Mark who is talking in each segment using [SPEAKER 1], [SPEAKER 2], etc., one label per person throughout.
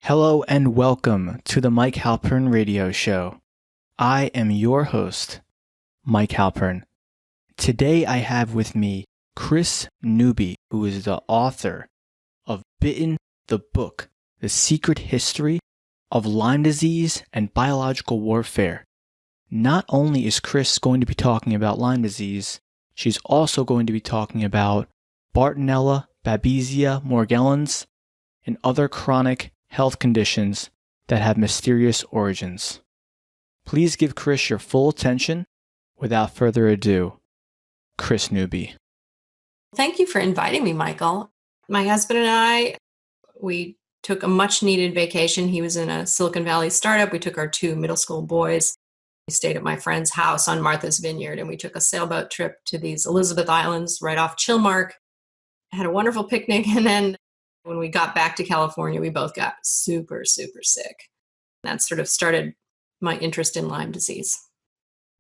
[SPEAKER 1] Hello and welcome to the Mike Halpern Radio Show. I am your host, Mike Halpern. Today I have with me Kris Newby, who is the author of Bitten the Book, The Secret History of Lyme Disease and Biological Warfare. Not only is Kris going to be talking about Lyme disease, she's also going to be talking about Bartonella, Babesia, Morgellons, and other chronic health conditions that have mysterious origins. Please give Kris your full attention. Without further ado, Kris Newby.
[SPEAKER 2] Thank you for inviting me, Michael. My husband and I, we took a much needed vacation. He was in a Silicon Valley startup. We took our two middle school boys. We stayed at my friend's house on Martha's Vineyard, and we took a sailboat trip to these Elizabeth Islands right off Chilmark. Had a wonderful picnic, and then when we got back to California, we both got super, super sick. That sort of started my interest in Lyme disease.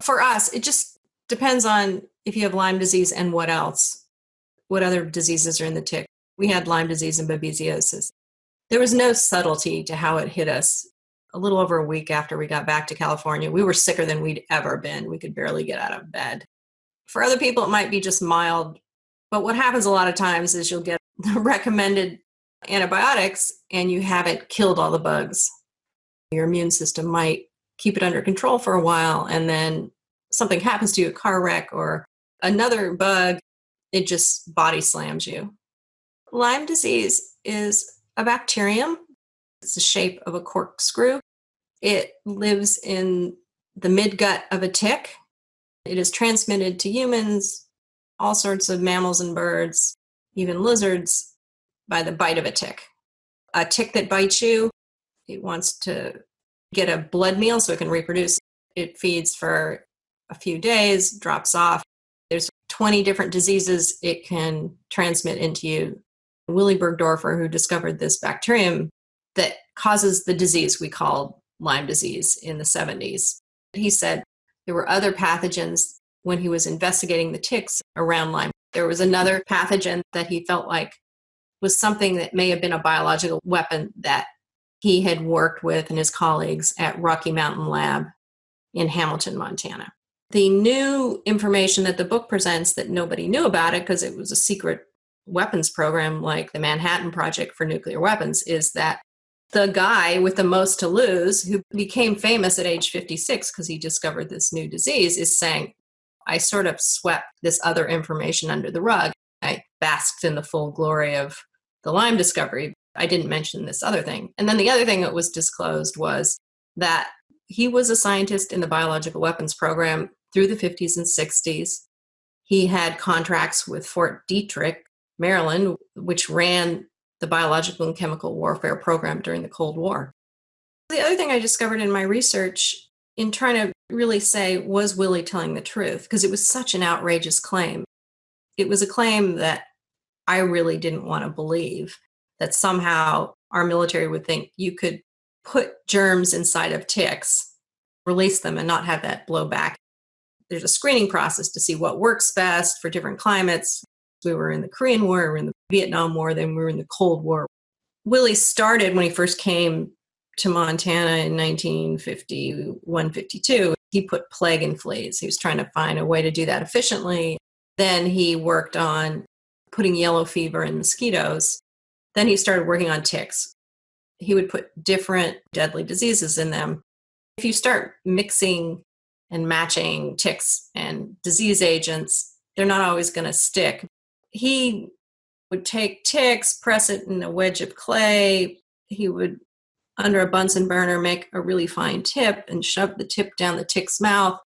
[SPEAKER 2] For us, it just depends on if you have Lyme disease and what else, what other diseases are in the tick. We had Lyme disease and babesiosis. There was no subtlety to how it hit us. A little over a week after we got back to California, we were sicker than we'd ever been. We could barely get out of bed. For other people, it might be just mild. But what happens a lot of times is you'll get the recommended antibiotics and you haven't killed all the bugs. Your immune system might keep it under control for a while, and then something happens to you, a car wreck or another bug, it just body slams you. Lyme disease is a bacterium. It's the shape of a corkscrew. It lives in the midgut of a tick. It is transmitted to humans, all sorts of mammals and birds, even lizards, by the bite of a tick. A tick that bites you, it wants to get a blood meal so it can reproduce. It feeds for a few days, drops off. There's 20 different diseases it can transmit into you. Willy Burgdorfer, who discovered this bacterium that causes the disease we call Lyme disease in the 70s, he said there were other pathogens when he was investigating the ticks around Lyme. There was another pathogen that he felt like was something that may have been a biological weapon that he had worked with and his colleagues at Rocky Mountain Lab in Hamilton, Montana. The new information that the book presents that nobody knew about it because it was a secret weapons program like the Manhattan Project for Nuclear Weapons is that the guy with the most to lose, who became famous at age 56 because he discovered this new disease, is saying, I sort of swept this other information under the rug. I basked in the full glory of the Lyme discovery. I didn't mention this other thing. And then the other thing that was disclosed was that he was a scientist in the biological weapons program through the 50s and 60s. He had contracts with Fort Detrick, Maryland, which ran the biological and chemical warfare program during the Cold War. The other thing I discovered in my research in trying to really say, was Willie telling the truth? Because it was such an outrageous claim. It was a claim that I really didn't want to believe, that somehow our military would think you could put germs inside of ticks, release them, and not have that blow back. There's a screening process to see what works best for different climates. We were in the Korean War, we were in the Vietnam War, then we were in the Cold War. Willie started when he first came to Montana in 1951, 52. He put plague and fleas. He was trying to find a way to do that efficiently. Then he worked on putting yellow fever in mosquitoes. Then he started working on ticks. He would put different deadly diseases in them. If you start mixing and matching ticks and disease agents, they're not always going to stick. He would take ticks, press it in a wedge of clay. He would, under a Bunsen burner, make a really fine tip and shove the tip down the tick's mouth.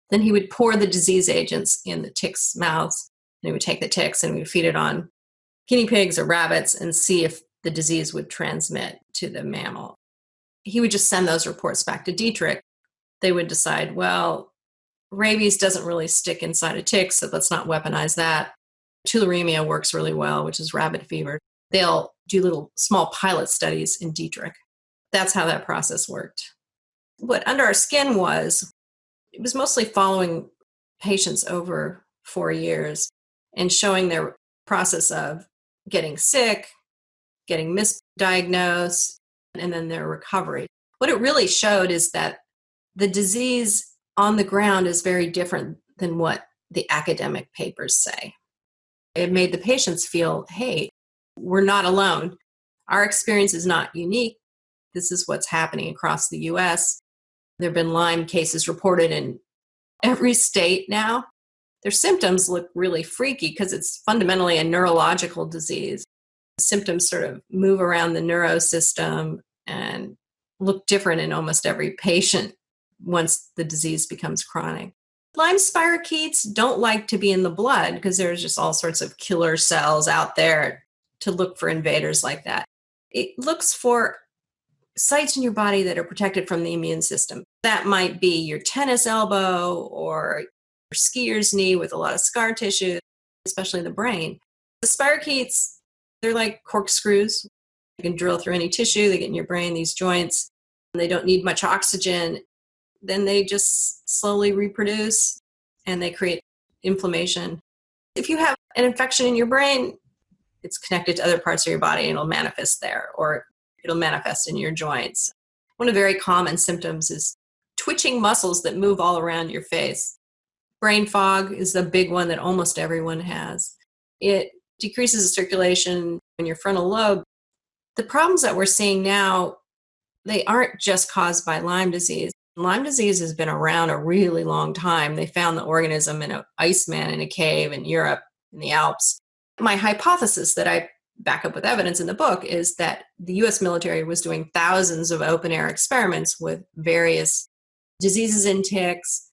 [SPEAKER 2] Then he would pour the disease agents in the tick's mouths. And he would take the ticks and he would feed it on guinea pigs or rabbits and see if the disease would transmit to the mammal. He would just send those reports back to Detrick. They would decide, well, rabies doesn't really stick inside a tick, so let's not weaponize that. Tularemia works really well, which is rabbit fever. They'll do little small pilot studies in Detrick. That's how that process worked. What Under Our Skin was, it was mostly following patients over 4 years and showing their process of getting sick, getting misdiagnosed, and then their recovery. What it really showed is that the disease on the ground is very different than what the academic papers say. It made the patients feel, hey, we're not alone. Our experience is not unique. This is what's happening across the US. There have been Lyme cases reported in every state now. Their symptoms look really freaky because it's fundamentally a neurological disease. The symptoms sort of move around the neurosystem and look different in almost every patient once the disease becomes chronic. Lyme spirochetes don't like to be in the blood because there's just all sorts of killer cells out there to look for invaders like that. It looks for sites in your body that are protected from the immune system. That might be your tennis elbow or your skier's knee with a lot of scar tissue, especially the brain. The spirochetes, they're like corkscrews. You can drill through any tissue, they get in your brain, these joints, and they don't need much oxygen. Then they just slowly reproduce and they create inflammation. If you have an infection in your brain, it's connected to other parts of your body and it'll manifest there, or it'll manifest in your joints. One of the very common symptoms is twitching muscles that move all around your face. Brain fog is the big one that almost everyone has. It decreases the circulation in your frontal lobe. The problems that we're seeing now, they aren't just caused by Lyme disease. Lyme disease has been around a really long time. They found the organism in an Iceman in a cave in Europe, in the Alps. My hypothesis that I back up with evidence in the book is that the US military was doing thousands of open air experiments with various diseases in ticks,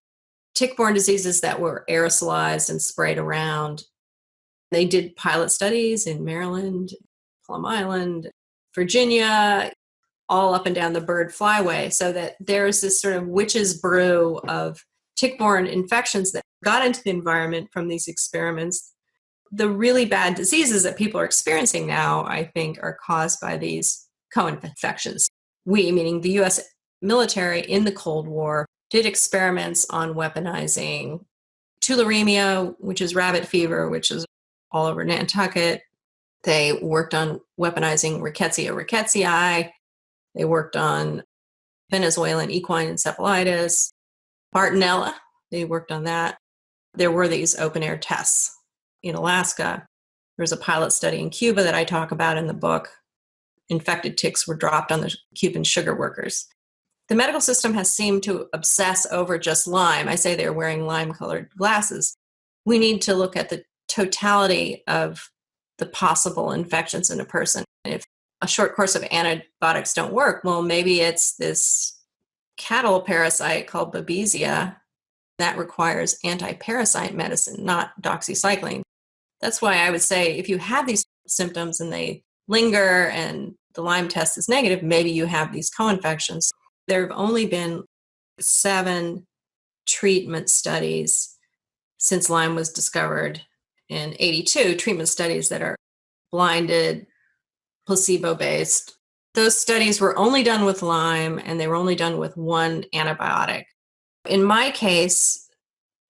[SPEAKER 2] tick-borne diseases that were aerosolized and sprayed around. They did pilot studies in Maryland, Plum Island, Virginia, all up and down the bird flyway, so that there's this sort of witch's brew of tick-borne infections that got into the environment from these experiments. The really bad diseases that people are experiencing now, I think, are caused by these co-infections. We, meaning the US military in the Cold War, did experiments on weaponizing tularemia, which is rabbit fever, which is all over Nantucket. They worked on weaponizing Rickettsia rickettsii. They worked on Venezuelan equine encephalitis, Bartonella. They worked on that. There were these open-air tests in Alaska. There's a pilot study in Cuba that I talk about in the book. Infected ticks were dropped on the Cuban sugar workers. The medical system has seemed to obsess over just Lyme. I say they're wearing Lyme-colored glasses. We need to look at the totality of the possible infections in a person. If a short course of antibiotics don't work, well, maybe it's this cattle parasite called Babesia that requires anti-parasite medicine, not doxycycline. That's why I would say if you have these symptoms and they linger and the Lyme test is negative, maybe you have these co-infections. There have only been 7 treatment studies since Lyme was discovered in 82, treatment studies that are blinded, placebo-based. Those studies were only done with Lyme and they were only done with one antibiotic. In my case,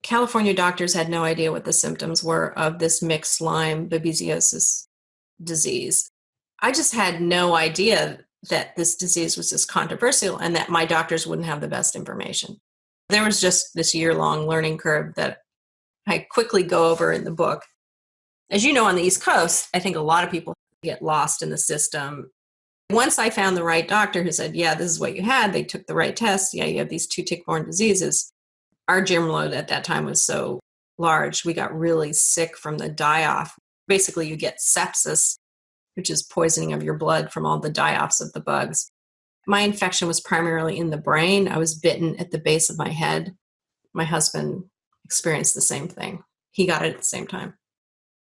[SPEAKER 2] California doctors had no idea what the symptoms were of this mixed Lyme babesiosis disease. I just had no idea that this disease was this controversial and that my doctors wouldn't have the best information. There was just this year-long learning curve that I quickly go over in the book. As you know, on the East Coast, I think a lot of people get lost in the system. Once I found the right doctor who said, yeah, this is what you had, they took the right tests, yeah, you have these 2 tick-borne diseases. Our germ load at that time was so large, we got really sick from the die-off. Basically, you get sepsis, which is poisoning of your blood from all the die-offs of the bugs. My infection was primarily in the brain. I was bitten at the base of my head. My husband experienced the same thing. He got it at the same time.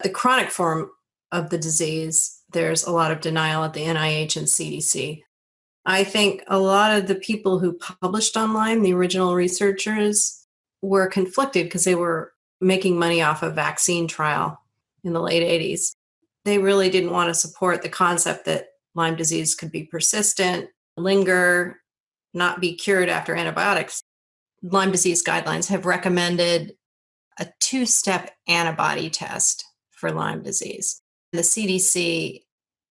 [SPEAKER 2] The chronic form of the disease, there's a lot of denial at the NIH and CDC. I think a lot of the people who published on Lyme, the original researchers, were conflicted because they were making money off a vaccine trial in the late 80s. They really didn't want to support the concept that Lyme disease could be persistent, linger, not be cured after antibiotics. Lyme disease guidelines have recommended a 2-step antibody test for Lyme disease. The CDC,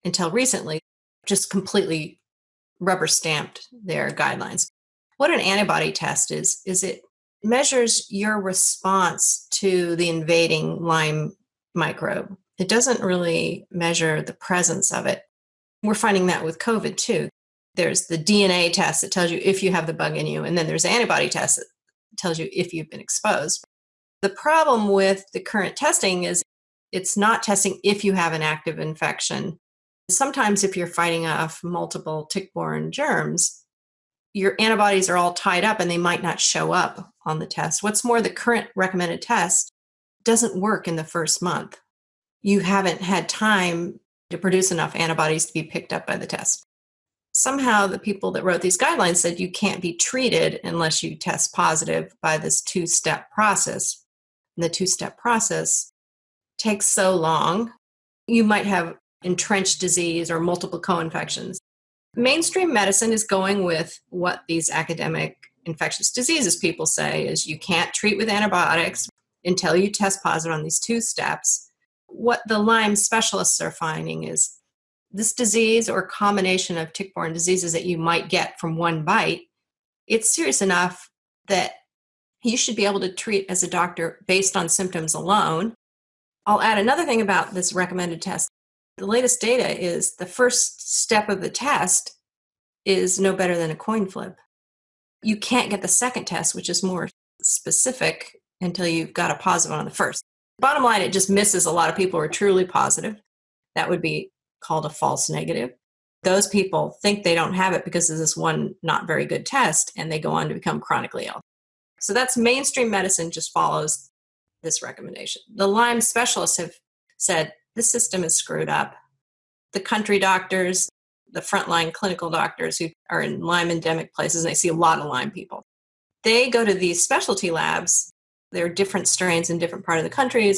[SPEAKER 2] until recently, just completely rubber stamped their guidelines. What an antibody test is it measures your response to the invading Lyme microbe. It doesn't really measure the presence of it. We're finding that with COVID too. There's the DNA test that tells you if you have the bug in you, and then there's the antibody test that tells you if you've been exposed. The problem with the current testing is it's not testing if you have an active infection. Sometimes if you're fighting off multiple tick-borne germs, your antibodies are all tied up and they might not show up on the test. What's more, the current recommended test doesn't work in the first month. You haven't had time to produce enough antibodies to be picked up by the test. Somehow the people that wrote these guidelines said you can't be treated unless you test positive by this two-step process. And the two-step process takes so long. You might have entrenched disease or multiple co-infections. Mainstream medicine is going with what these academic infectious diseases people say is you can't treat with antibiotics until you test positive on these two steps. What the Lyme specialists are finding is this disease or combination of tick-borne diseases that you might get from one bite, it's serious enough that you should be able to treat as a doctor based on symptoms alone. I'll add another thing about this recommended test. The latest data is the first step of the test is no better than a coin flip. You can't get the second test, which is more specific, until you've got a positive on the first. Bottom line, it just misses a lot of people who are truly positive. That would be called a false negative. Those people think they don't have it because of this one not very good test, and they go on to become chronically ill. So that's mainstream medicine just follows this recommendation. The Lyme specialists have said this system is screwed up. The country doctors, the frontline clinical doctors who are in Lyme endemic places, and they see a lot of Lyme people, they go to these specialty labs. There are different strains in different parts of the country.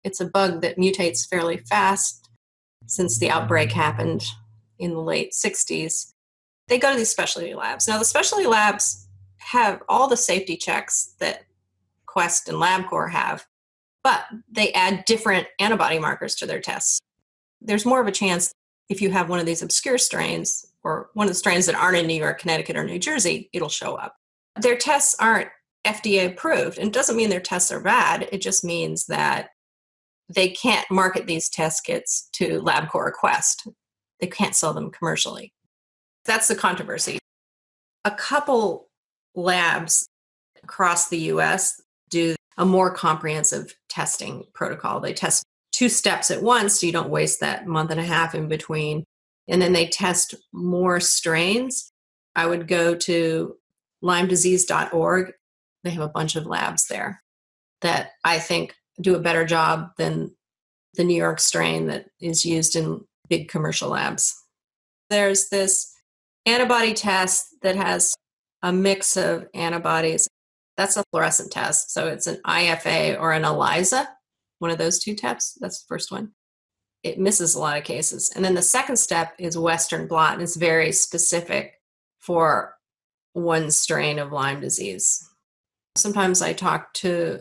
[SPEAKER 2] It's a bug that mutates fairly fast. Since the outbreak happened in the late 60s, they go to these specialty labs. Now, the specialty labs have all the safety checks that Quest and LabCorp have, but they add different antibody markers to their tests. There's more of a chance if you have one of these obscure strains or one of the strains that aren't in New York, Connecticut, or New Jersey, it'll show up. Their tests aren't FDA approved, and it doesn't mean their tests are bad. It just means that they can't market these test kits to LabCorp or Quest. They can't sell them commercially. That's the controversy. A couple labs across the US do a more comprehensive testing protocol. They test two steps at once so you don't waste that month and a half in between. And then they test more strains. I would go to LymeDisease.org. They have a bunch of labs there that I think do a better job than the New York strain that is used in big commercial labs. There's this antibody test that has a mix of antibodies. That's a fluorescent test. So it's an IFA or an ELISA, one of those two tests. That's the first one. It misses a lot of cases. And then the second step is Western blot, and it's very specific for one strain of Lyme disease. Sometimes I talk to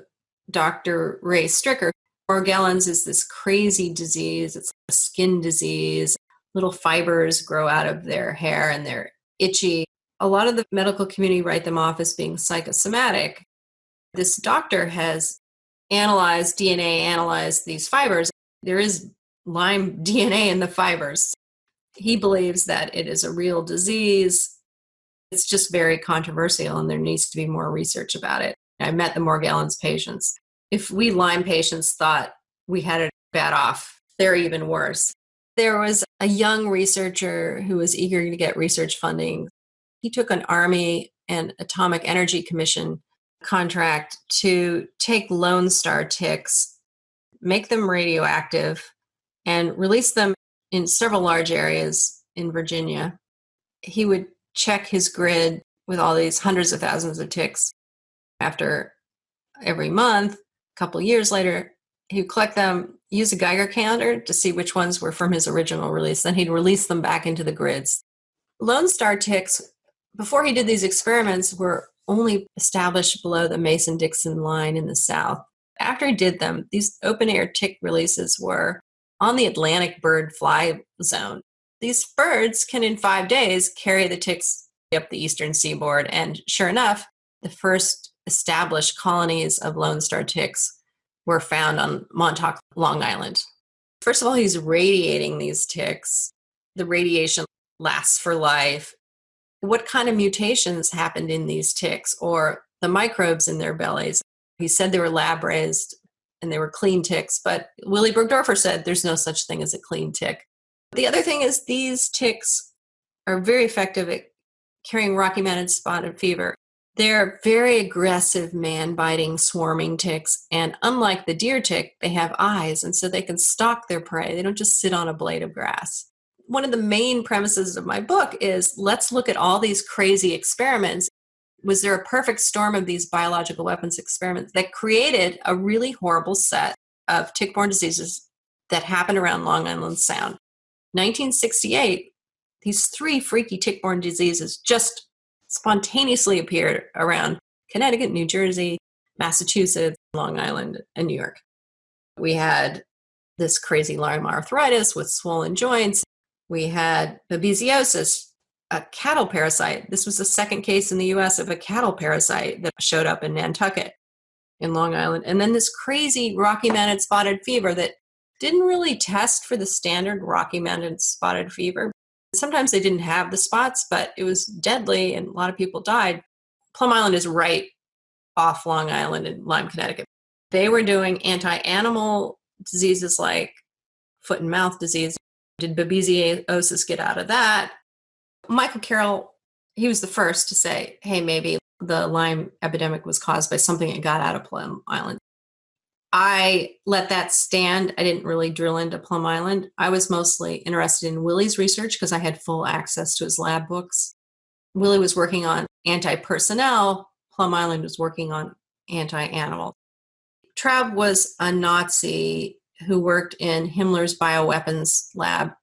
[SPEAKER 2] Dr. Ray Stricker. Morgellons is this crazy disease. It's a skin disease. Little fibers grow out of their hair and they're itchy. A lot of the medical community write them off as being psychosomatic. This doctor has analyzed these fibers. There is Lyme DNA in the fibers. He believes that it is a real disease. It's just very controversial, and there needs to be more research about it. I met the Morgellons patients. If we Lyme patients thought we had it bad off, they're even worse. There was a young researcher who was eager to get research funding. He took an Army and Atomic Energy Commission contract to take Lone Star ticks, make them radioactive, and release them in several large areas in Virginia. He would check his grid with all these hundreds of thousands of ticks. After every month, a couple of years later, he'd collect them, use a Geiger counter to see which ones were from his original release. Then he'd release them back into the grids. Lone Star ticks, before he did these experiments, were only established below the Mason-Dixon line in the south. After he did them, these open-air tick releases were on the Atlantic bird fly zone. these birds can in 5 days carry the ticks up the eastern seaboard. And sure enough, the first established colonies of Lone Star ticks were found on Montauk, Long Island. First of all, he's radiating these ticks. The radiation lasts for life. What kind of mutations happened in these ticks or the microbes in their bellies? He said they were lab raised and they were clean ticks, but Willy Bergdorfer said there's no such thing as a clean tick. The other thing is these ticks are very effective at carrying Rocky Mountain spotted fever. They're very aggressive, man-biting, swarming ticks, and unlike the deer tick, they have eyes, and so they can stalk their prey. They don't just sit on a blade of grass. One of the main premises of my book is let's look at all these crazy experiments. Was there a perfect storm of these biological weapons experiments that created a really horrible set of tick-borne diseases that happened around Long Island Sound? 1968, these 3 freaky tick-borne diseases just spontaneously appeared around Connecticut, New Jersey, Massachusetts, Long Island, and New York. We had this crazy Lyme arthritis with swollen joints. We had babesiosis, a cattle parasite. This was the second case in the U.S. of a cattle parasite that showed up in Nantucket in Long Island. And then this crazy Rocky Mountain spotted fever that didn't really test for the standard Rocky Mountain spotted fever. Sometimes they didn't have the spots, but it was deadly and a lot of people died. Plum Island is right off Long Island in Lyme, Connecticut. They were doing anti-animal diseases like foot and mouth disease. Did babesiosis get out of that? Michael Carroll, he was the first to say, hey, maybe the Lyme epidemic was caused by something that got out of Plum Island. I let that stand. I didn't really drill into Plum Island. I was mostly interested in Willy's research because I had full access to his lab books. Willy was working on anti-personnel. Plum Island was working on anti-animal. Traub was a Nazi who worked in Himmler's bioweapons lab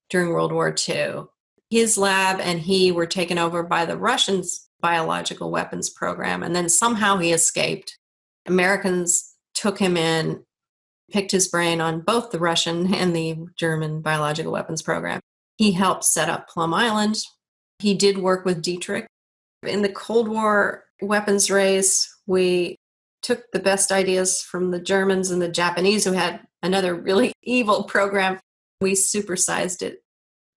[SPEAKER 2] during World War II. His lab and he were taken over by the Russians' biological weapons program, and then somehow he escaped. Americans took him in, picked his brain on both the Russian and the German biological weapons program. He helped set up Plum Island. He did work with Dietrich. In the Cold War weapons race, we took the best ideas from the Germans and the Japanese, who had another really evil program. We supersized it.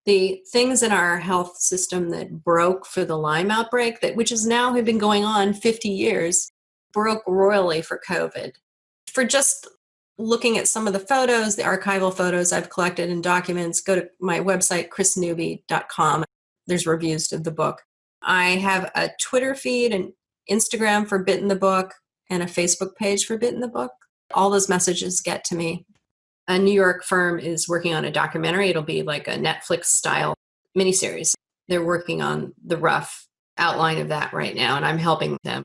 [SPEAKER 2] The things in our health system that broke for the Lyme outbreak, which has now been going on 50 years, broke royally for COVID. For just looking at some of the photos, the archival photos I've collected and documents, go to my website, krisnewby.com. There's reviews of the book. I have a Twitter feed and Instagram for Bit in the Book and a Facebook page for Bit in the Book. All those messages get to me. A New York firm is working on a documentary. It'll be like a Netflix-style miniseries. They're working on the rough outline of that right now, and I'm helping them.